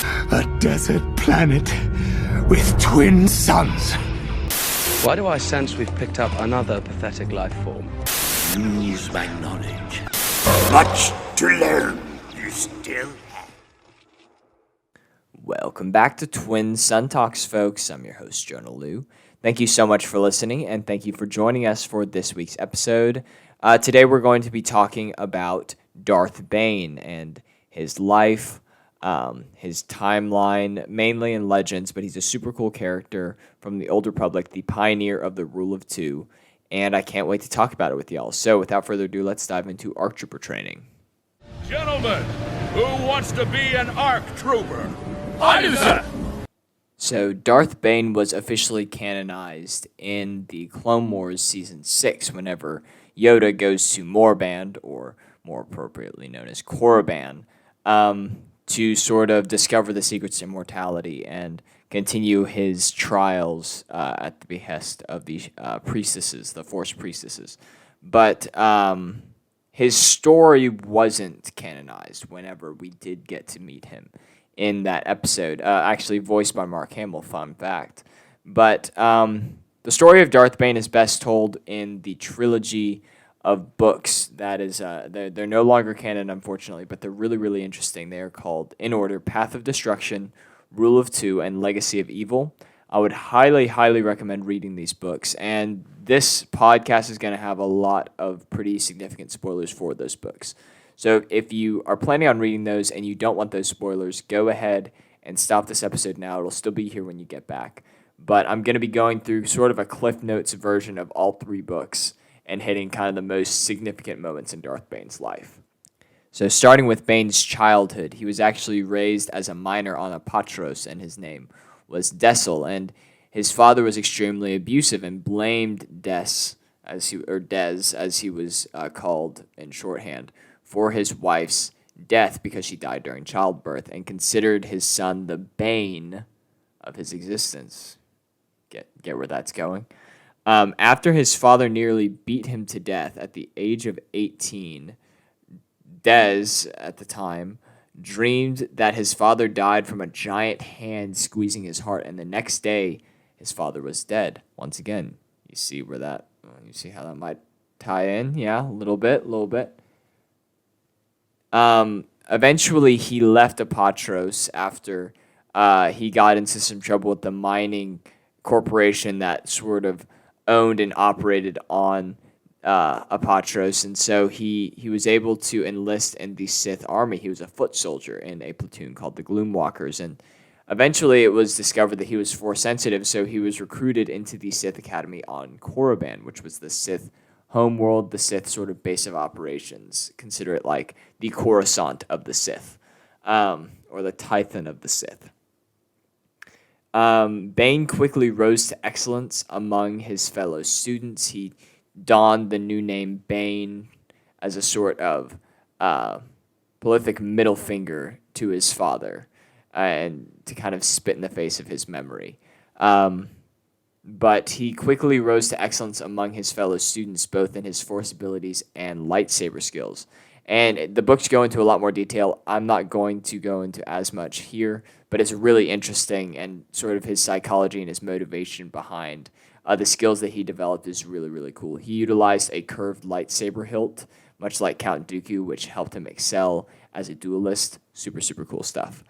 A desert planet with twin suns. Why do I sense we've picked up another pathetic life form? Use my knowledge. Much to learn. You still have. Welcome back to Twin Sun Talks, folks. I'm your host, Jonah Liu. Thank you so much for listening, and thank you for joining us for this week's episode. Today we're going to be talking about Darth Bane and his life, his timeline, mainly in Legends, but he's a super cool character from the Old Republic, the pioneer of the Rule of Two, and I can't wait to talk about it with y'all. So without further ado, let's dive into ARC Trooper training. Gentlemen, who wants to be an ARC Trooper? I do, sir! So Darth Bane was officially canonized in the Clone Wars Season 6 whenever Yoda goes to Morband, or more appropriately known as Korriban, to sort of discover the secrets to immortality and continue his trials at the behest of the priestesses, the Force priestesses. But his story wasn't canonized whenever we did get to meet him in that episode, actually voiced by Mark Hamill, fun fact. But the story of Darth Bane is best told in the trilogy of books that is, they're no longer canon, unfortunately, but they're really, really interesting. They are called, in order, Path of Destruction, Rule of Two, and Legacy of Evil. I would highly, highly recommend reading these books, and this podcast is going to have a lot of pretty significant spoilers for those books. So if you are planning on reading those and you don't want those spoilers, go ahead and stop this episode now. It'll still be here when you get back. But I'm going to be going through sort of a Cliff Notes version of all three books and hitting kind of the most significant moments in Darth Bane's life. So starting with Bane's childhood, he was actually raised as a miner on a Patros, and his name was Dessel. And his father was extremely abusive and blamed Des, as he was called in shorthand, for his wife's death because she died during childbirth, and considered his son the bane of his existence. Get where that's going? After his father nearly beat him to death at the age of 18, Des, at the time, dreamed that his father died from a giant hand squeezing his heart, and the next day, his father was dead. Once again, you see how that might tie in? Yeah, a little bit. Eventually, he left Apatros after he got into some trouble with the mining corporation that sort of owned and operated on Apatros, and so he was able to enlist in the Sith army. He was a foot soldier in a platoon called the Gloomwalkers, and eventually it was discovered that he was Force sensitive, so he was recruited into the Sith Academy on Korriban, which was the Sith homeworld, the Sith sort of base of operations. Consider it like the Coruscant of the Sith, or the Tython of the Sith. Bane quickly rose to excellence among his fellow students. He donned the new name Bane as a sort of prolific middle finger to his father, and to kind of spit in the face of his memory. But he quickly rose to excellence among his fellow students, both in his Force abilities and lightsaber skills. And the books go into a lot more detail. I'm not going to go into as much here, but it's really interesting, and sort of his psychology and his motivation behind the skills that he developed is really, really cool. He utilized a curved lightsaber hilt, much like Count Dooku, which helped him excel as a duelist. Super, super cool stuff.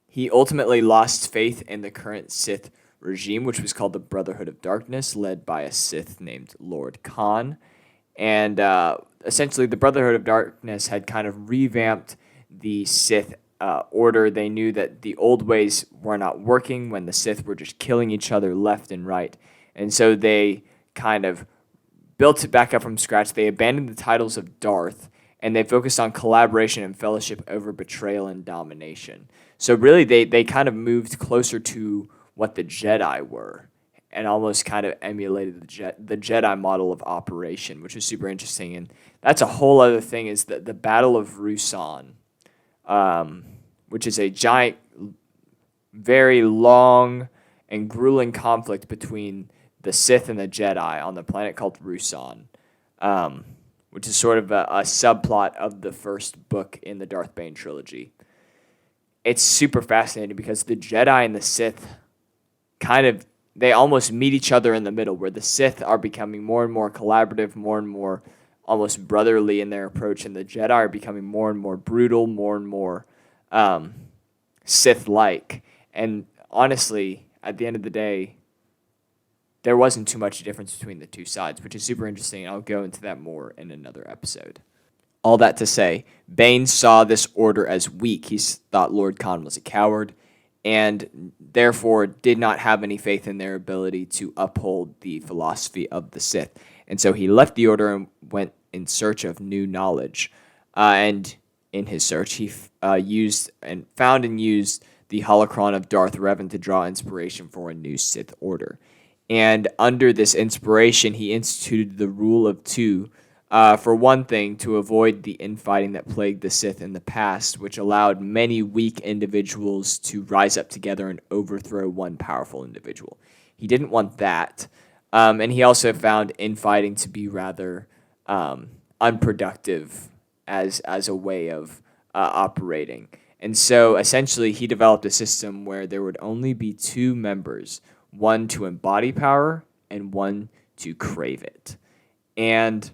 He ultimately lost faith in the current Sith regime, which was called the Brotherhood of Darkness, led by a Sith named Lord Khan. And essentially, the Brotherhood of Darkness had kind of revamped the Sith order. They knew that the old ways were not working when the Sith were just killing each other left and right. And so they kind of built it back up from scratch. They abandoned the titles of Darth, and they focused on collaboration and fellowship over betrayal and domination. So really, they kind of moved closer to what the Jedi were, and almost kind of emulated the Jedi model of operation, which is super interesting. And that's a whole other thing, is that the Battle of Ruusan, which is a giant, very long and grueling conflict between the Sith and the Jedi on the planet called Ruusan, which is sort of a subplot of the first book in the Darth Bane trilogy. it's super fascinating because the Jedi and the Sith they almost meet each other in the middle, where the Sith are becoming more and more collaborative, more and more almost brotherly in their approach, and the Jedi are becoming more and more brutal, more and more Sith-like. And honestly, at the end of the day, there wasn't too much difference between the two sides, which is super interesting, and I'll go into that more in another episode. All that to say, Bane saw this order as weak. He thought Lord Khan was a coward, and therefore did not have any faith in their ability to uphold the philosophy of the Sith. And so he left the order and went in search of new knowledge. And in his search, he used the holocron of Darth Revan to draw inspiration for a new Sith order. And under this inspiration, he instituted the rule of two, for one thing, to avoid the infighting that plagued the Sith in the past, which allowed many weak individuals to rise up together and overthrow one powerful individual. He didn't want that. And he also found infighting to be rather unproductive as a way of operating. And so essentially he developed a system where there would only be two members, one to embody power and one to crave it. And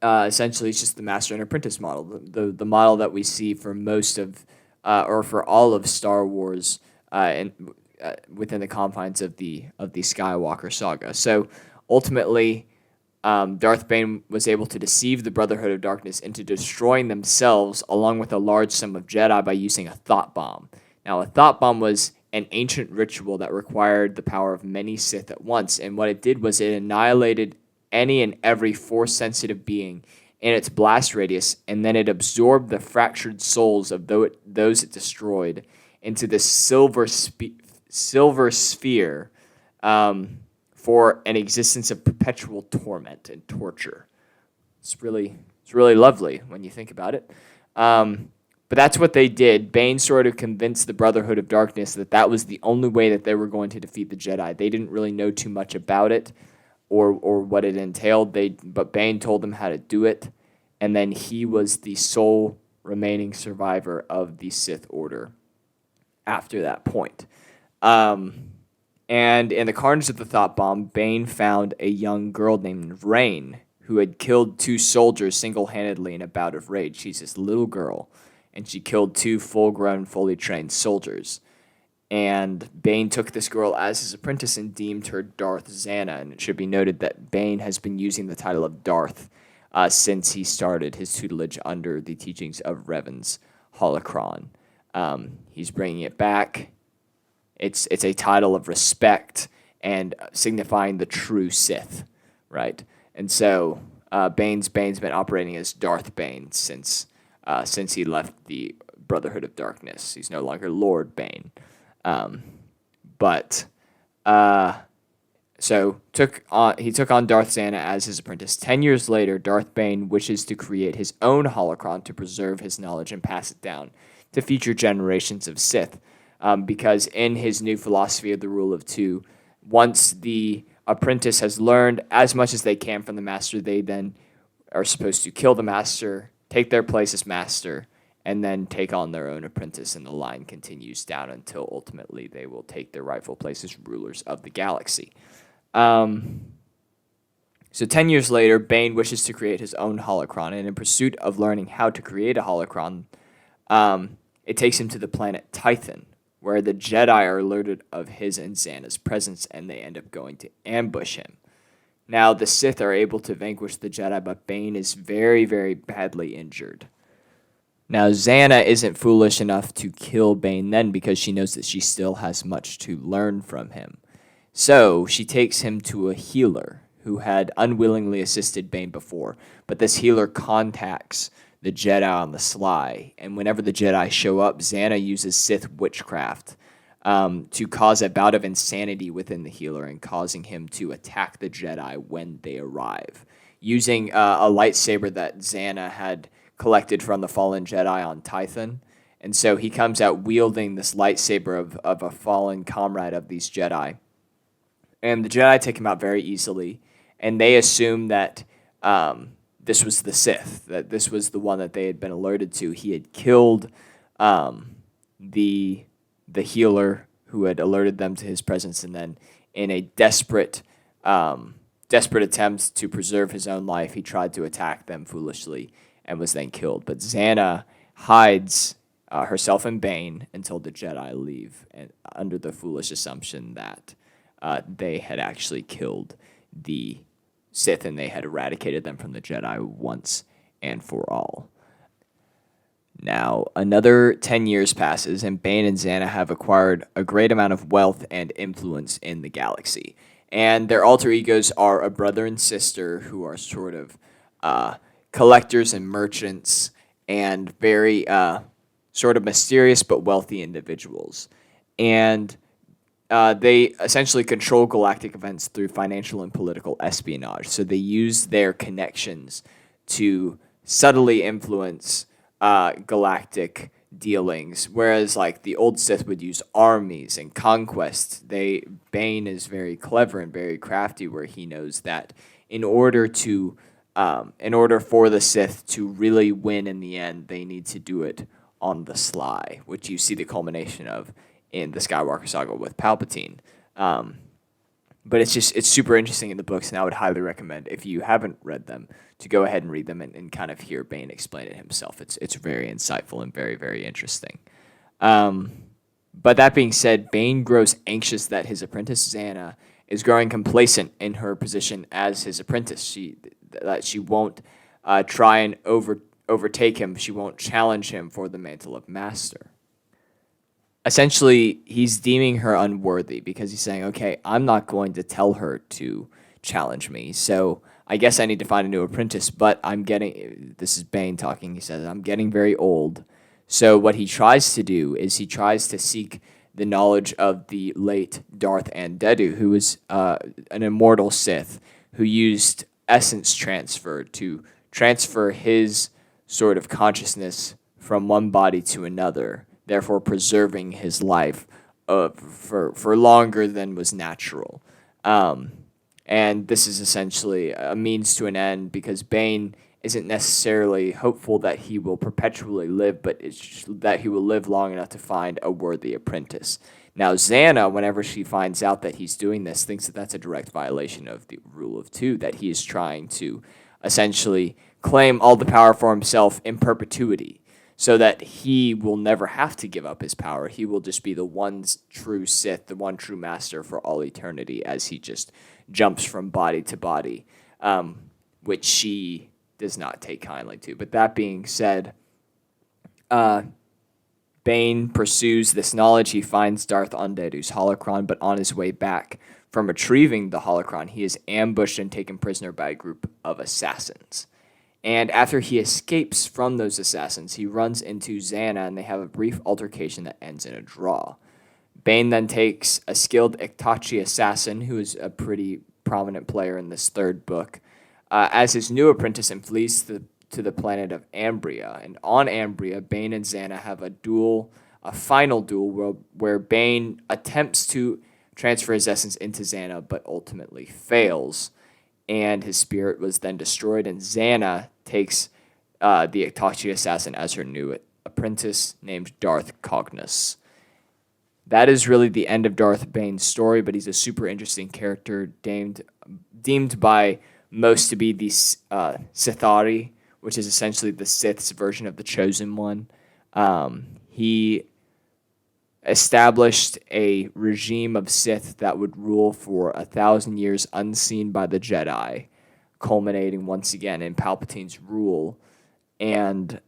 essentially it's just the master and apprentice model, the model that we see for most of, or for all of Star Wars within the confines of the Skywalker saga. So ultimately, Darth Bane was able to deceive the Brotherhood of Darkness into destroying themselves along with a large sum of Jedi by using a thought bomb. Now, a thought bomb was an ancient ritual that required the power of many Sith at once, and what it did was it annihilated any and every Force-sensitive being in its blast radius, and then it absorbed the fractured souls of those it destroyed into this silver sphere for an existence of perpetual torment and torture. It's really lovely when you think about it. But that's what they did. Bane sort of convinced the Brotherhood of Darkness that was the only way that they were going to defeat the Jedi. They didn't really know too much about it or what it entailed. But Bane told them how to do it, and then he was the sole remaining survivor of the Sith Order after that point. And in the carnage of the thought bomb, Bane found a young girl named Rain who had killed two soldiers single-handedly in a bout of rage. She's this little girl, and she killed two full-grown, fully trained soldiers. And Bane took this girl as his apprentice and deemed her Darth Zana. And it should be noted that Bane has been using the title of Darth since he started his tutelage under the teachings of Revan's holocron. He's bringing it back. It's a title of respect and signifying the true Sith, right? And so Bane's been operating as Darth Bane since he left the Brotherhood of Darkness. He's no longer Lord Bane. So he took on Darth Zana as his apprentice. 10 years later, Darth Bane wishes to create his own holocron to preserve his knowledge and pass it down to future generations of Sith. Because in his new philosophy of the rule of two, once the apprentice has learned as much as they can from the master, they then are supposed to kill the master, take their place as master, and then take on their own apprentice, and the line continues down until ultimately they will take their rightful place as rulers of the galaxy. So 10 years later, Bane wishes to create his own holocron, and in pursuit of learning how to create a holocron, it takes him to the planet Tython, where the Jedi are alerted of his and Xana's presence, and they end up going to ambush him. Now, the Sith are able to vanquish the Jedi, but Bane is very, very badly injured. Now, Xana isn't foolish enough to kill Bane then because she knows that she still has much to learn from him. So, she takes him to a healer who had unwillingly assisted Bane before, but this healer contacts the Jedi on the sly, and whenever the Jedi show up, Xana uses Sith witchcraft to cause a bout of insanity within the healer and causing him to attack the Jedi when they arrive, using a lightsaber that Xana had collected from the fallen Jedi on Tython. And so he comes out wielding this lightsaber of a fallen comrade of these Jedi. And the Jedi take him out very easily, and they assume that this was the Sith, that this was the one that they had been alerted to. He had killed the the healer who had alerted them to his presence, and then in a desperate attempt to preserve his own life, he tried to attack them foolishly and was then killed. But Xana hides herself and Bane until the Jedi leave, and under the foolish assumption that they had actually killed the Sith and they had eradicated them from the Jedi once and for all. Now, another 10 years passes, and Bane and Xana have acquired a great amount of wealth and influence in the galaxy. And their alter egos are a brother and sister who are sort of collectors and merchants and very sort of mysterious but wealthy individuals. And they essentially control galactic events through financial and political espionage. So they use their connections to subtly influence galactic dealings, whereas like the old Sith would use armies and conquest. Bane is very clever and very crafty, where he knows that in order for the Sith to really win in the end, they need to do it on the sly, which you see the culmination of in the Skywalker saga with Palpatine. But it's super interesting in the books, and I would highly recommend, if you haven't read them, to go ahead and read them and kind of hear Bane explain it himself. It's very insightful and very, very interesting. But that being said, Bane grows anxious that his apprentice Xana is growing complacent in her position as his apprentice. That she won't try and overtake him. She won't challenge him for the mantle of master. Essentially, he's deeming her unworthy because he's saying, okay, I'm not going to tell her to challenge me, so I guess I need to find a new apprentice, but this is Bane talking, he says, I'm getting very old. So what he tries to do is he tries to seek the knowledge of the late Darth Andedu, who was an immortal Sith who used essence transfer to transfer his sort of consciousness from one body to another, therefore preserving his life for longer than was natural. And this is essentially a means to an end, because Bane isn't necessarily hopeful that he will perpetually live, but it's that he will live long enough to find a worthy apprentice. Now, Xana, whenever she finds out that he's doing this, thinks that that's a direct violation of the rule of two, that he is trying to essentially claim all the power for himself in perpetuity, so that he will never have to give up his power. He will just be the one true Sith, the one true master for all eternity, as he just jumps from body to body, which she does not take kindly to. But that being said, Bane pursues this knowledge. He finds Darth Andedu's holocron, but on his way back from retrieving the holocron, he is ambushed and taken prisoner by a group of assassins. And after he escapes from those assassins, he runs into Xana, and they have a brief altercation that ends in a draw. Bane then takes a skilled Iktachi assassin, who is a pretty prominent player in this third book, as his new apprentice, and flees to the planet of Ambria. And on Ambria, Bane and Xana have a final duel where Bane attempts to transfer his essence into Xana, but ultimately fails. And his spirit was then destroyed, and Xana takes the Iktachi assassin as her new apprentice, named Darth Cognos. That is really the end of Darth Bane's story, but he's a super interesting character, deemed by most to be the Sithari, which is essentially the Sith's version of the Chosen One. He established a regime of Sith that would rule for 1,000 years unseen by the Jedi, culminating once again in Palpatine's rule. And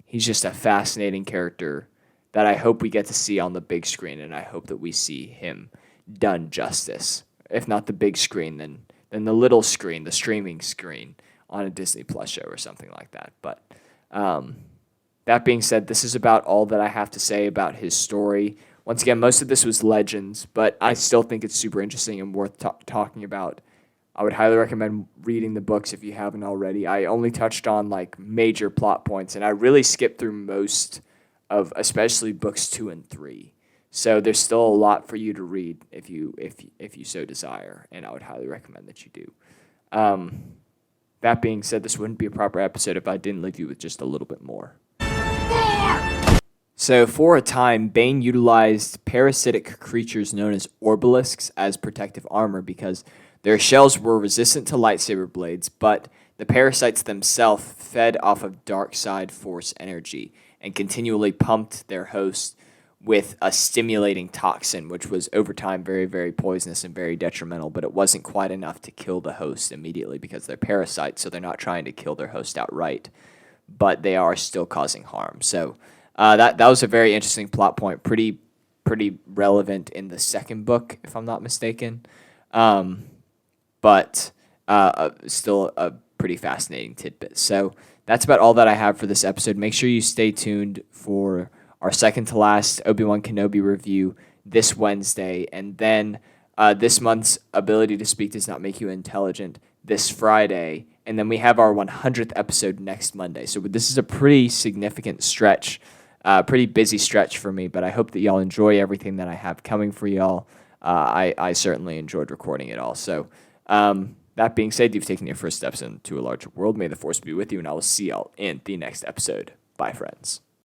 he's just a fascinating character that I hope we get to see on the big screen, and I hope that we see him done justice. If not the big screen, then the little screen, the streaming screen on a Disney Plus show or something like that. But that being said, this is about all that I have to say about his story. Once again, most of this was legends, but I still think it's super interesting and worth talking about. I would highly recommend reading the books if you haven't already. I only touched on like major plot points, and I really skipped through most of especially books 2 and 3. So there's still a lot for you to read if you so desire, and I would highly recommend that you do. That being said, this wouldn't be a proper episode if I didn't leave you with just a little bit more. So for a time, Bane utilized parasitic creatures known as orbalisks as protective armor because their shells were resistant to lightsaber blades, but the parasites themselves fed off of dark side force energy and continually pumped their host with a stimulating toxin, which was over time very, very poisonous and very detrimental, but it wasn't quite enough to kill the host immediately because they're parasites, so they're not trying to kill their host outright, but they are still causing harm. So that was a very interesting plot point, pretty relevant in the second book, if I'm not mistaken, but still a pretty fascinating tidbit. So that's about all that I have for this episode. Make sure you stay tuned for our second to last Obi-Wan Kenobi review this Wednesday, and then this month's Ability to Speak Does Not Make You Intelligent this Friday, and then we have our 100th episode next Monday. So this is a pretty significant stretch, pretty busy stretch for me, but I hope that y'all enjoy everything that I have coming for y'all. I certainly enjoyed recording it all. So that being said, you've taken your first steps into a larger world. May the Force be with you, and I will see y'all in the next episode. Bye, friends.